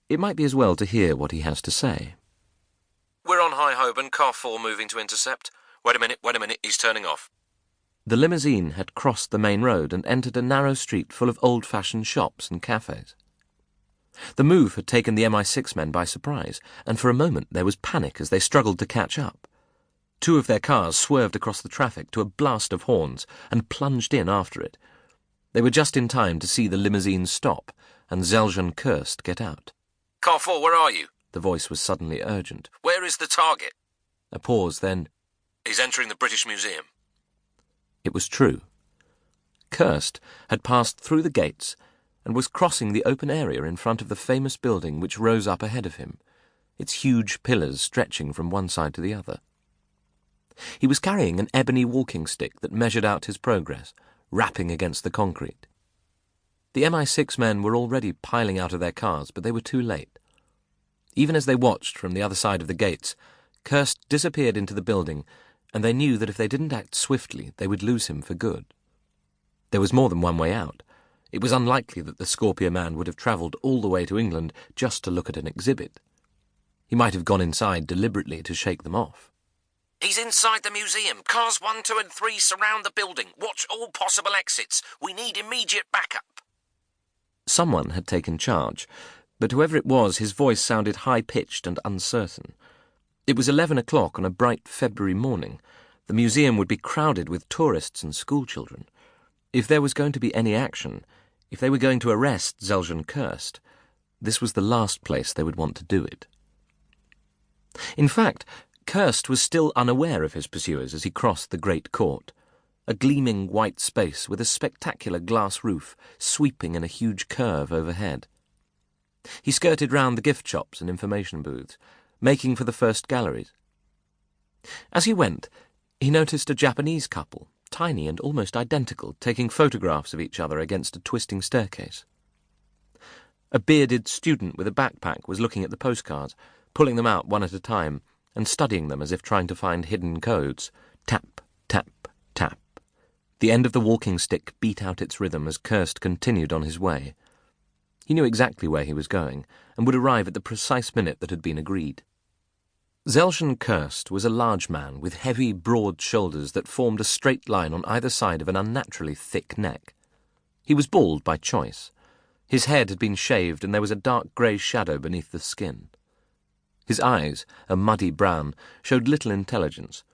It might be as well to hear what he has to say. We're on High Holborn, car 4 moving to intercept. Wait a minute, he's turning off. The limousine had crossed the main road and entered a narrow street full of old-fashioned shops and cafes. The move had taken the MI6 men by surprise, and for a moment there was panic as they struggled to catch up. Two of their cars swerved across the traffic to a blast of horns and plunged in after it. They were just in time to see the limousine stop and Zeljan Kirst get out. Car 4, where are you? The voice was suddenly urgent. Where is the target? A pause, then... He's entering the British Museum. It was true. Kirst had passed through the gates and was crossing the open area in front of the famous building which rose up ahead of him, its huge pillars stretching from one side to the other. He was carrying an ebony walking stick that measured out his progress, rapping against the concrete. The MI6 men were already piling out of their cars, but they were too late. Even as they watched from the other side of the gates, Kirst disappeared into the building, and they knew that if they didn't act swiftly, they would lose him for good. There was more than one way out. It was unlikely that the Scorpia man would have travelled all the way to England just to look at an exhibit. He might have gone inside deliberately to shake them off. He's inside the museum. Cars 1, 2 and 3 surround the building. Watch all possible exits. We need immediate backup. Someone had taken charge, but whoever it was, his voice sounded high-pitched and uncertain. It was 11 o'clock on a bright February morning. The museum would be crowded with tourists and schoolchildren. If there was going to be any action, if they were going to arrest Zeljan Kirst, this was the last place they would want to do it. In fact, Kirst was still unaware of his pursuers as he crossed the great court, a gleaming white space with a spectacular glass roof sweeping in a huge curve overhead. He skirted round the gift shops and information booths, making for the first galleries. As he went, he noticed a Japanese couple, tiny and almost identical, taking photographs of each other against a twisting staircase. A bearded student with a backpack was looking at the postcards, pulling them out one at a time, and studying them as if trying to find hidden codes. Tap, tap, tap. The end of the walking stick beat out its rhythm as Kirst continued on his way. He knew exactly where he was going, and would arrive at the precise minute that had been agreed. Zeljan Kirst was a large man with heavy, broad shoulders that formed a straight line on either side of an unnaturally thick neck. He was bald by choice. His head had been shaved, and there was a dark grey shadow beneath the skin. His eyes, a muddy brown, showed little intelligence,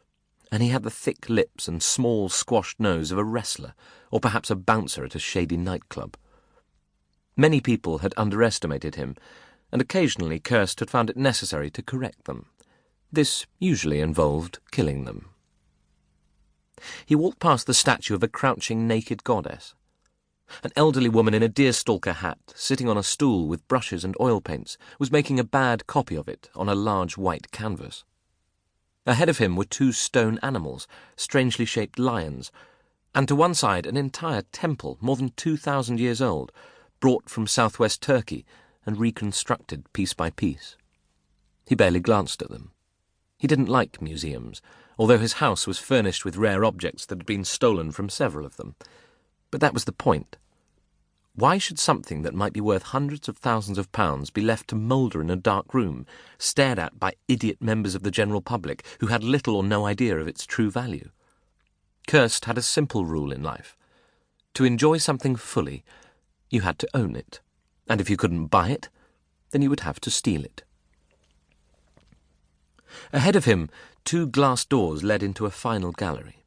and he had the thick lips and small, squashed nose of a wrestler, or perhaps a bouncer at a shady nightclub. Many people had underestimated him, and occasionally Kirst had found it necessary to correct them. This usually involved killing them. He walked past the statue of a crouching naked goddess. An elderly woman in a deerstalker hat, sitting on a stool with brushes and oil paints, was making a bad copy of it on a large white canvas. Ahead of him were two stone animals, strangely shaped lions, and to one side an entire temple, more than 2,000 years old, brought from southwest Turkey and reconstructed piece by piece. He barely glanced at them. He didn't like museums, although his house was furnished with rare objects that had been stolen from several of them. But that was the point. Why should something that might be worth hundreds of thousands of pounds be left to moulder in a dark room, stared at by idiot members of the general public who had little or no idea of its true value? Kirst had a simple rule in life. To enjoy something fully, you had to own it, and if you couldn't buy it, then you would have to steal it. Ahead of him, two glass doors led into a final gallery.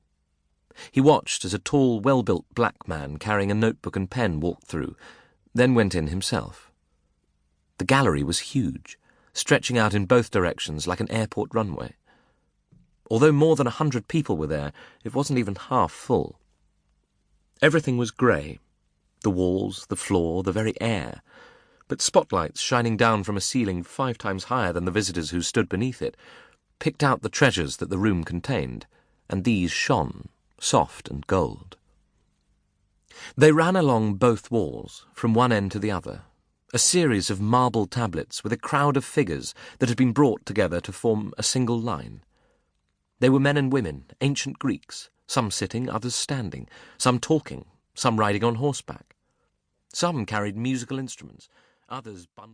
He watched as a tall, well-built black man carrying a notebook and pen walked through, then went in himself. The gallery was huge, stretching out in both directions like an airport runway. Although more than 100 people were there, it wasn't even half full. Everything was grey, the walls, the floor, the very air, but spotlights shining down from a ceiling 5 times higher than the visitors who stood beneath it picked out the treasures that the room contained, and these shone, soft and gold. They ran along both walls, from one end to the other, a series of marble tablets with a crowd of figures that had been brought together to form a single line. They were men and women, ancient Greeks, some sitting, others standing, some talking, some riding on horseback. Some carried musical instruments, others bundled...